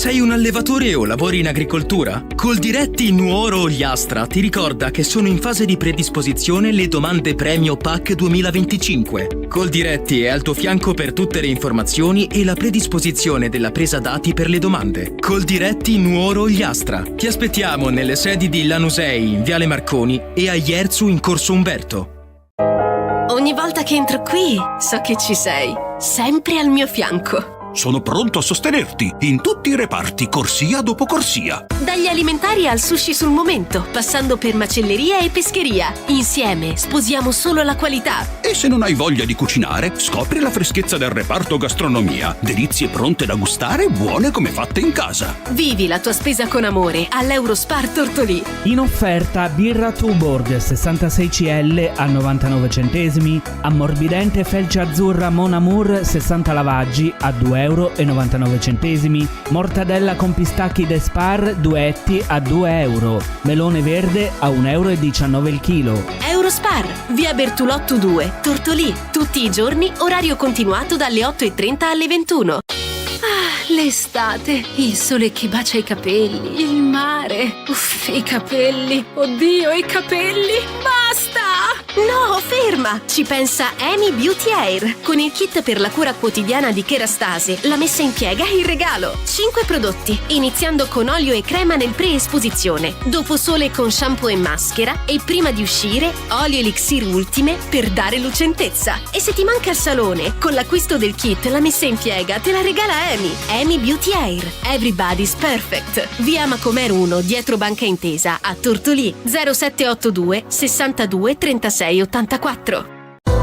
Sei un allevatore o lavori in agricoltura? Coldiretti Nuoro Ogliastra ti ricorda che sono in fase di predisposizione le domande premio PAC 2025. Coldiretti è al tuo fianco per tutte le informazioni e la predisposizione della presa dati per le domande. Coldiretti Nuoro Ogliastra. Ti aspettiamo nelle sedi di Lanusei in Viale Marconi e a Ierzu in Corso Umberto. Ogni volta che entro qui so che ci sei, sempre al mio fianco. Sono pronto a sostenerti in tutti i reparti, corsia dopo corsia. Dagli alimentari al sushi sul momento, passando per macelleria e pescheria. Insieme sposiamo solo la qualità. E se non hai voglia di cucinare, scopri la freschezza del reparto gastronomia. Delizie pronte da gustare, buone come fatte in casa. Vivi la tua spesa con amore all'Eurospar Tortolì. In offerta birra Tuborg 66 CL a 99 centesimi, ammorbidente felce azzurra Mon Amour 60 lavaggi a 2,99 €, mortadella con pistacchi de Spar duetti a 2 euro, melone verde a 1,19 € il chilo. Eurospar, via Bertolotto 2, Tortolì. Tutti i giorni, orario continuato dalle 8:30 alle 21. L'estate, il sole che bacia i capelli, il mare. Uff, i capelli. Oddio, i capelli. Basta! No, ferma! Ci pensa Amy Beauty Hair. Con il kit per la cura quotidiana di Kerastase, la messa in piega in regalo. 5 prodotti, iniziando con olio e crema nel pre-esposizione, dopo sole con shampoo e maschera e prima di uscire, olio elixir ultime per dare lucentezza. E se ti manca il salone, con l'acquisto del kit, la messa in piega te la regala Amy. Amy Beauty Hair. Everybody's Perfect. Via Macomer 1, dietro Banca Intesa, a Tortolì. 0782 62 36 84.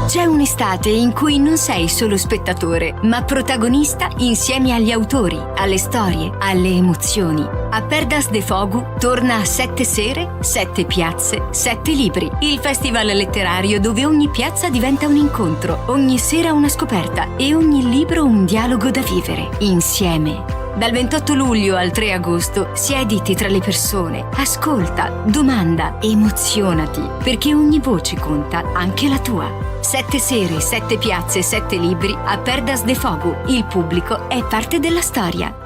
C'è un'estate in cui non sei solo spettatore, ma protagonista insieme agli autori, alle storie, alle emozioni. A Perdas de Fogu torna a 7 sere, 7 piazze, 7 libri. Il festival letterario dove ogni piazza diventa un incontro, ogni sera una scoperta e ogni libro un dialogo da vivere, insieme. Dal 28 luglio al 3 agosto siediti tra le persone, ascolta, domanda, emozionati, perché ogni voce conta, anche la tua. 7 sere, 7 piazze, 7 libri a Perdas de Fogu. Il pubblico è parte della storia.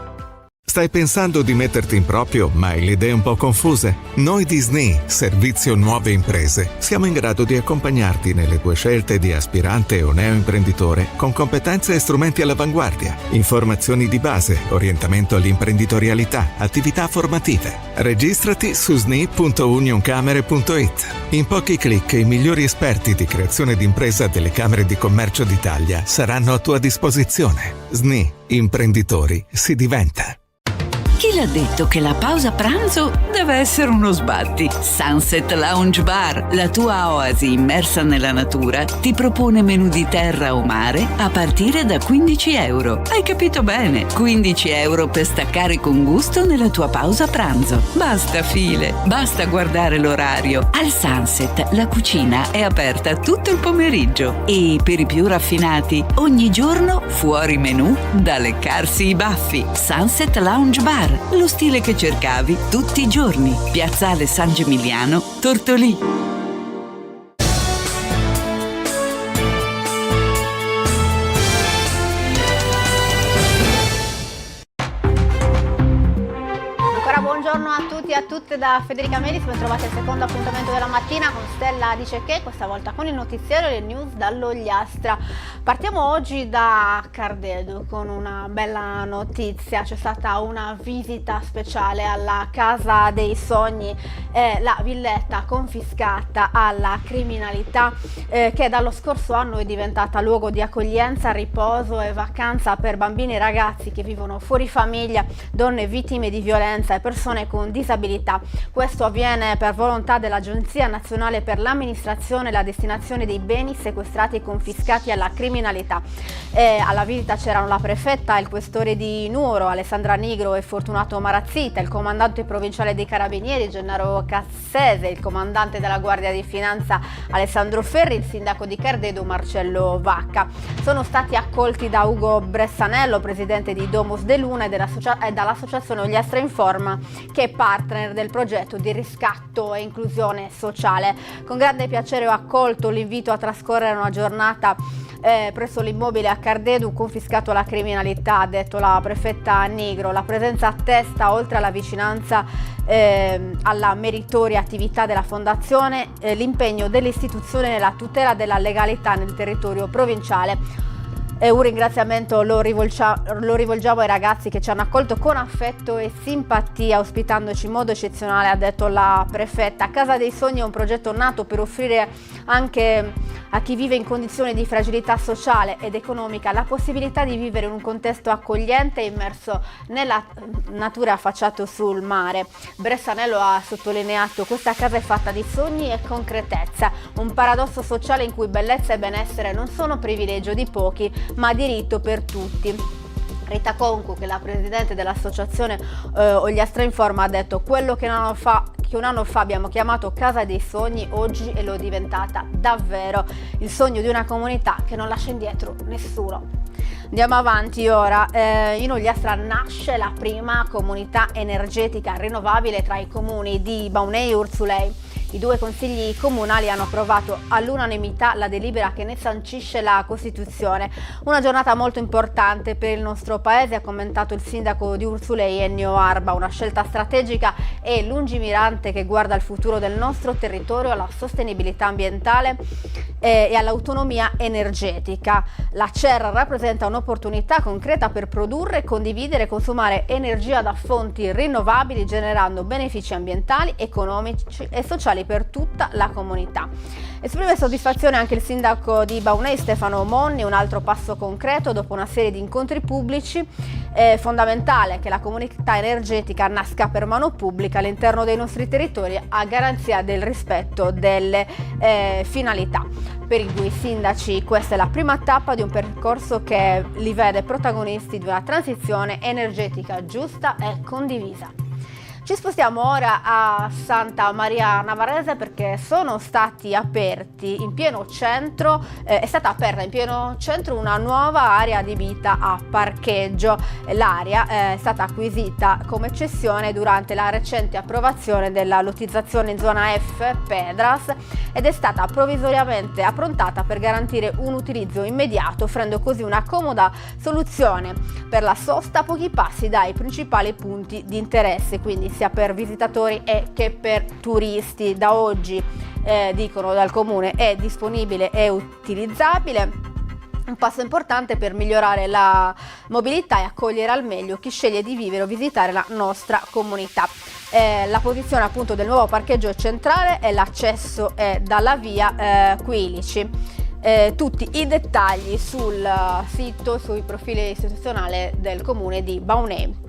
Stai pensando di metterti in proprio, ma hai le idee un po' confuse? Noi di SNI, Servizio Nuove Imprese, siamo in grado di accompagnarti nelle tue scelte di aspirante o neoimprenditore con competenze e strumenti all'avanguardia, informazioni di base, orientamento all'imprenditorialità, attività formative. Registrati su sni.unioncamere.it. In pochi clic i migliori esperti di creazione d'impresa delle Camere di Commercio d'Italia saranno a tua disposizione. SNI, imprenditori, si diventa. Chi l'ha detto che la pausa pranzo deve essere uno sbatti? Sunset Lounge Bar, la tua oasi immersa nella natura, ti propone menù di terra o mare a partire da 15 euro. Hai capito bene? 15 euro per staccare con gusto nella tua pausa pranzo. Basta file, basta guardare l'orario. Al Sunset la cucina è aperta tutto il pomeriggio e per i più raffinati ogni giorno fuori menù da leccarsi i baffi. Sunset Lounge Bar, lo stile che cercavi tutti i giorni. Piazzale San Gimigliano, Tortolì. Buongiorno a tutti e a tutte da Federica Melis, ben trovati al secondo appuntamento della mattina con Stella Dice Che, questa volta con il notiziario e le news dall'Ogliastra. Partiamo oggi da Cardedo con una bella notizia. C'è stata una visita speciale alla Casa dei Sogni, la villetta confiscata alla criminalità che dallo scorso anno è diventata luogo di accoglienza, riposo e vacanza per bambini e ragazzi che vivono fuori famiglia, donne vittime di violenza e persone con disabilità. Questo avviene per volontà dell'Agenzia Nazionale per l'Amministrazione e la Destinazione dei Beni Sequestrati e Confiscati alla Criminalità. Alla visita c'erano la prefetta, il questore di Nuoro, Alessandra Nigro e Fortunato Marazzita, il comandante provinciale dei Carabinieri, Gennaro Cassese, il comandante della Guardia di Finanza, Alessandro Ferri, il sindaco di Cardedo, Marcello Vacca. Sono stati accolti da Ugo Bressanello, presidente di Domus de Luna e dall'associazione Ogliastra Informa, che è partner del progetto di riscatto e inclusione sociale. Con grande piacere ho accolto l'invito a trascorrere una giornata presso l'immobile a Cardedu confiscato alla criminalità, ha detto la prefetta Nigro. La presenza attesta, oltre alla vicinanza alla meritoria attività della fondazione, l'impegno dell'istituzione nella tutela della legalità nel territorio provinciale. Un ringraziamento lo rivolgiamo ai ragazzi che ci hanno accolto con affetto e simpatia, ospitandoci in modo eccezionale, ha detto la prefetta. Casa dei Sogni è un progetto nato per offrire anche a chi vive in condizioni di fragilità sociale ed economica la possibilità di vivere in un contesto accogliente e immerso nella natura, affacciato sul mare. Bressanello ha sottolineato: questa casa è fatta di sogni e concretezza, un paradosso sociale in cui bellezza e benessere non sono privilegio di pochi, ma diritto per tutti. Rita Concu, che è la presidente dell'associazione Ogliastra Informa, ha detto: quello che un anno fa abbiamo chiamato Casa dei Sogni oggi è lo diventata davvero, il sogno di una comunità che non lascia indietro nessuno. Andiamo avanti ora. In Ogliastra nasce la prima comunità energetica rinnovabile tra i comuni di Baunei e Urzulei. I due consigli comunali hanno approvato all'unanimità la delibera che ne sancisce la Costituzione. Una giornata molto importante per il nostro paese, ha commentato il sindaco di Urzulei Ennio Arba, una scelta strategica e lungimirante che guarda al futuro del nostro territorio, alla sostenibilità ambientale e all'autonomia energetica. La CER rappresenta un'opportunità concreta per produrre, condividere e consumare energia da fonti rinnovabili, generando benefici ambientali, economici e sociali per tutta la comunità. Esprime soddisfazione anche il sindaco di Baunei Stefano Monni. Un altro passo concreto dopo una serie di incontri pubblici. È fondamentale che la comunità energetica nasca per mano pubblica all'interno dei nostri territori, a garanzia del rispetto delle finalità. Per i due sindaci questa è la prima tappa di un percorso che li vede protagonisti di una transizione energetica giusta e condivisa. Ci spostiamo ora a Santa Maria Navarrese perché sono stati aperti in pieno centro, è stata aperta in pieno centro una nuova area adibita a parcheggio. L'area è stata acquisita come cessione durante la recente approvazione della lottizzazione in zona F Pedras ed è stata provvisoriamente approntata per garantire un utilizzo immediato, offrendo così una comoda soluzione per la sosta a pochi passi dai principali punti di interesse, quindi sia per visitatori che per turisti. Da oggi, dicono dal comune, è disponibile e utilizzabile. Un passo importante per migliorare la mobilità e accogliere al meglio chi sceglie di vivere o visitare la nostra comunità. La posizione appunto del nuovo parcheggio centrale e l'accesso è dalla via Quilici. Tutti i dettagli sul sito, sui profili istituzionali del comune di Baunei.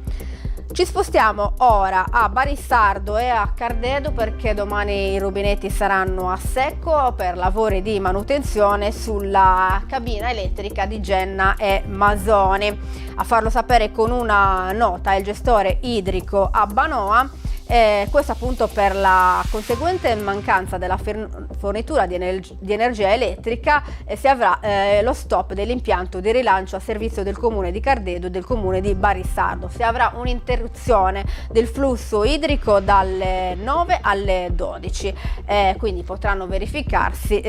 Ci spostiamo ora a Barissardo e a Cardedo perché domani i rubinetti saranno a secco per lavori di manutenzione sulla cabina elettrica di Genna e Masoni. A farlo sapere con una nota il gestore idrico Abbanoa. Questo appunto per la conseguente mancanza della fornitura di energia elettrica. Si avrà lo stop dell'impianto di rilancio a servizio del comune di Cardedo e del comune di Barissardo. Si avrà un'interruzione del flusso idrico dalle 9 alle 12, quindi potrà verificarsi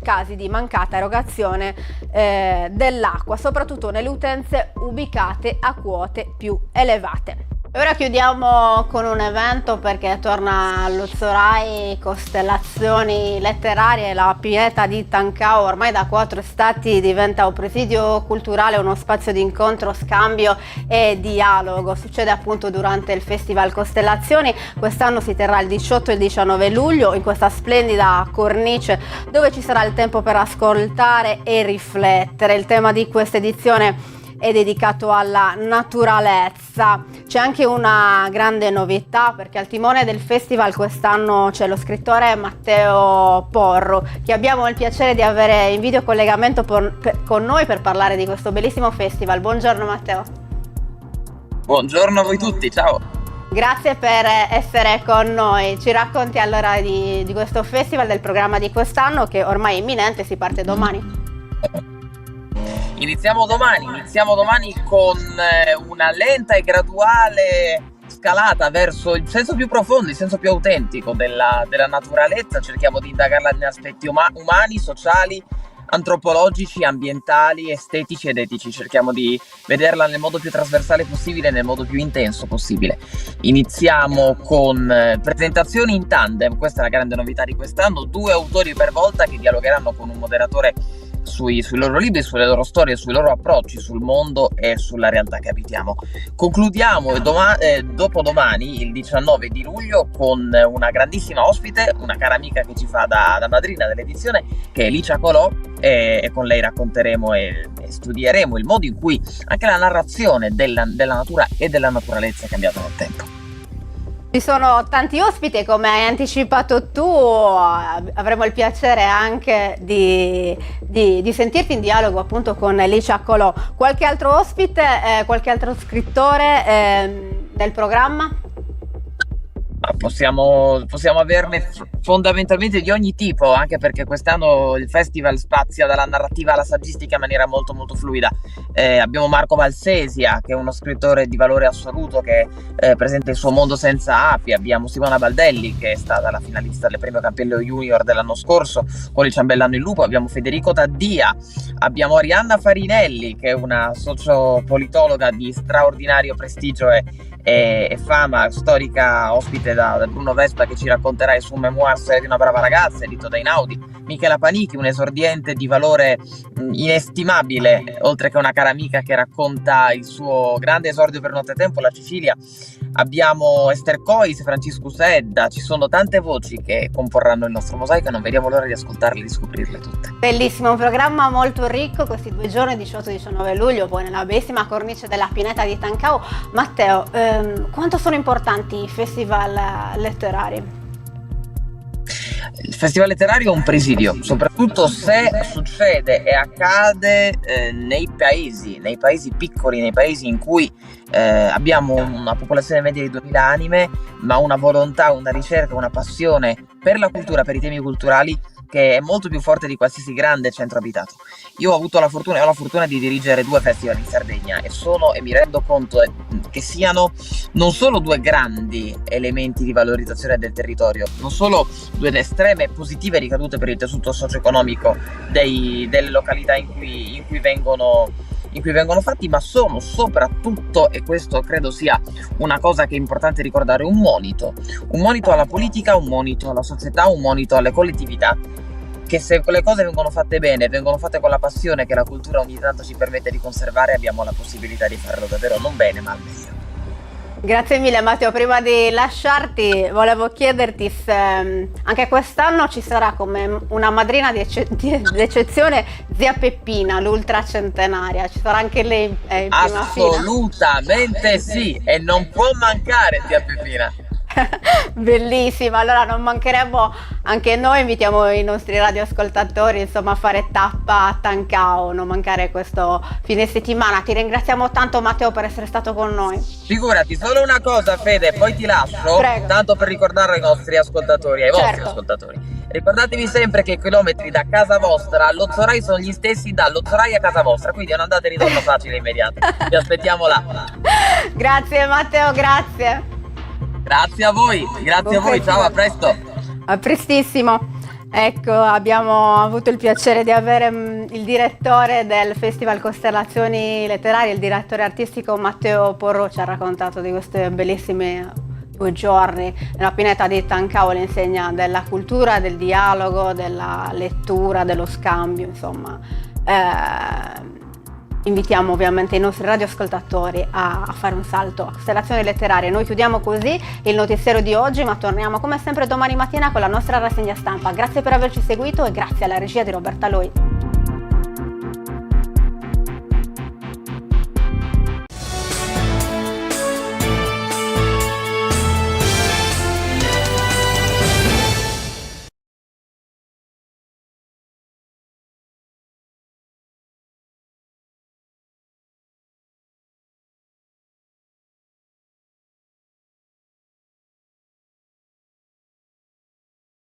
casi di mancata erogazione dell'acqua, soprattutto nelle utenze ubicate a quote più elevate. Ora chiudiamo con un evento perché torna allo Zorai Costellazioni Letterarie. La Pineta di Tancao ormai da 4 stati diventa un presidio culturale, uno spazio di incontro, scambio e dialogo. Succede appunto durante il Festival Costellazioni. Quest'anno si terrà il 18 e il 19 luglio in questa splendida cornice dove ci sarà il tempo per ascoltare e riflettere. Il tema di questa edizione è dedicato alla naturalezza. C'è anche una grande novità perché al timone del festival quest'anno c'è lo scrittore Matteo Porro, che abbiamo il piacere di avere in video collegamento con noi per parlare di questo bellissimo festival. Buongiorno Matteo. Buongiorno a voi tutti, ciao. Grazie per essere con noi. Ci racconti allora di questo festival, del programma di quest'anno che ormai è imminente, si parte domani. Iniziamo domani con una lenta e graduale scalata verso il senso più profondo, il senso più autentico della naturalezza. Cerchiamo di indagarla in aspetti umani, sociali, antropologici, ambientali, estetici ed etici. Cerchiamo di vederla nel modo più trasversale possibile, nel modo più intenso possibile. Iniziamo con presentazioni in tandem, questa è la grande novità di quest'anno, 2 autori per volta che dialogheranno con un moderatore sui loro libri, sulle loro storie, sui loro approcci sul mondo e sulla realtà che abitiamo. Concludiamo dopodomani, il 19 di luglio, con una grandissima ospite, una cara amica che ci fa da madrina dell'edizione, che è Licia Colò, e con lei racconteremo e studieremo il modo in cui anche la narrazione della natura e della naturalezza è cambiata nel tempo. Ci sono tanti ospiti e come hai anticipato tu avremo il piacere anche di sentirti in dialogo appunto con Licia Colò. Qualche altro ospite, qualche altro scrittore del programma? Possiamo averne fondamentalmente di ogni tipo, anche perché quest'anno il festival spazia dalla narrativa alla saggistica in maniera molto molto fluida. Abbiamo Marco Valsesia, che è uno scrittore di valore assoluto, che presenta il suo Mondo senza api. Abbiamo Simona Baldelli, che è stata la finalista del premio Campello Junior dell'anno scorso con Il ciambellano in lupo. Abbiamo Federico Taddia, abbiamo Arianna Farinelli, che è una sociopolitologa di straordinario prestigio e fama, storica, ospite da Bruno Vespa, che ci racconterà il suo memoir Storia di una brava ragazza, edito da Einaudi. Michela Panichi, un esordiente di valore inestimabile, oltre che una cara amica che racconta il suo grande esordio per Nottetempo, la Sicilia. Abbiamo Esther Cois, Francisco Sedda, ci sono tante voci che comporranno il nostro mosaico e non vediamo l'ora di ascoltarle e di scoprirle tutte. Bellissimo, un programma molto ricco questi 2 giorni, 18-19 luglio, poi nella bellissima cornice della Pineta di Tancao. Matteo, quanto sono importanti i festival letterari? Il festival letterario è un presidio, soprattutto se succede e accade nei paesi piccoli, nei paesi in cui abbiamo una popolazione media di 2000 anime, ma una volontà, una ricerca, una passione per la cultura, per i temi culturali, che è molto più forte di qualsiasi grande centro abitato. Io ho avuto la fortuna di dirigere 2 festival in Sardegna e mi rendo conto che siano non solo 2 grandi elementi di valorizzazione del territorio, non solo 2 estreme positive ricadute per il tessuto socio-economico delle località in cui vengono fatti, ma sono soprattutto, e questo credo sia una cosa che è importante ricordare, un monito alla politica, un monito alla società, un monito alle collettività, che se le cose vengono fatte bene, vengono fatte con la passione che la cultura ogni tanto ci permette di conservare, abbiamo la possibilità di farlo davvero non bene ma al meglio. Grazie mille Matteo, prima di lasciarti volevo chiederti se anche quest'anno ci sarà come una madrina d'eccezione zia Peppina, l'ultra centenaria, ci sarà anche lei in prima fila? Assolutamente sì, e non può mancare zia Peppina. Bellissima, allora non mancheremo anche noi, invitiamo i nostri radioascoltatori insomma a fare tappa a Tancao, non mancare questo fine settimana. Ti ringraziamo tanto Matteo per essere stato con noi. Figurati, solo una cosa Fede, poi ti lascio. Prego. Tanto per ricordare ai nostri ascoltatori, vostri ascoltatori, ricordatevi sempre che i chilometri da casa vostra all'Ozzorai sono gli stessi dall'Ozzorai a casa vostra, quindi è un'andata e ritorno facile e immediata. Vi aspettiamo là. Grazie Matteo, grazie. Grazie a voi, ciao, a presto. A prestissimo. Ecco, abbiamo avuto il piacere di avere il direttore del Festival Costellazioni Letterarie, il direttore artistico Matteo Porro, ci ha raccontato di queste bellissime 2 giorni nella Pineta di Tancao, l'insegna della cultura, del dialogo, della lettura, dello scambio, insomma. Invitiamo ovviamente i nostri radioascoltatori a fare un salto a Costellazioni Letterarie. Noi chiudiamo così il notiziario di oggi, ma torniamo come sempre domani mattina con la nostra rassegna stampa. Grazie per averci seguito e grazie alla regia di Roberta Loi.